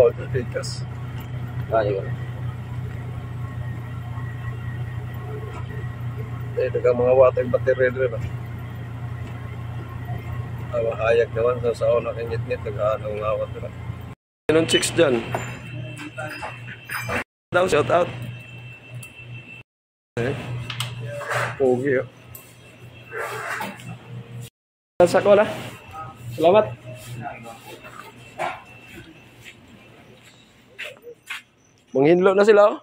Oh, tikas. Kaya ko. Dagang mga water battery rin. Hayag naman sa saon na kingit-ngit. Nag-aanong awat rin. Anong chicks dyan? Daw, shout out. Pogi yun. Sa ko na. Salamat. Manghinlo na sila, oh.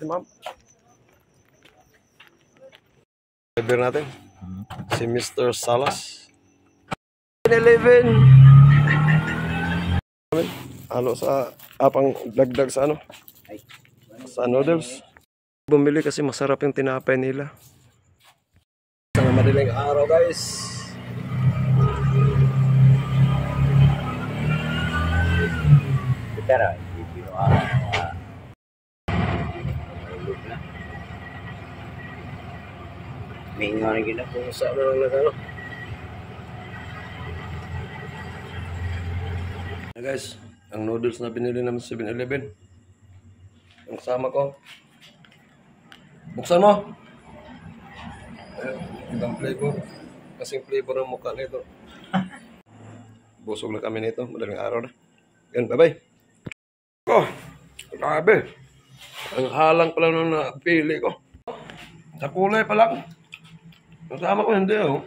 Ma'am. Driver natin. Si Mr. Salas. 11. Halo sa apang dagdag sa ano? Sa noodles. Bumili kasi masarap yung tinapay nila. Sa madaling araw, guys. Pero, may nga rin gina Kung saan na lang ano. Guys, ang noodles na binili namin sa 7-Eleven. Ang kasama ko. Buksan mo! Ibang flavor. Kasing flavor ng mukha nito. Busog na kami nito. Madaling araw na. Yan, bye-bye. Oh, grabe. Ang halang pala nung napili ko. Sa kulay pa lang. Kasama ko hindi, oh.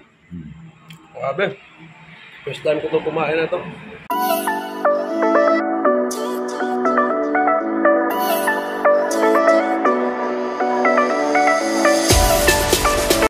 Grabe. First time ko ito kumain na ito.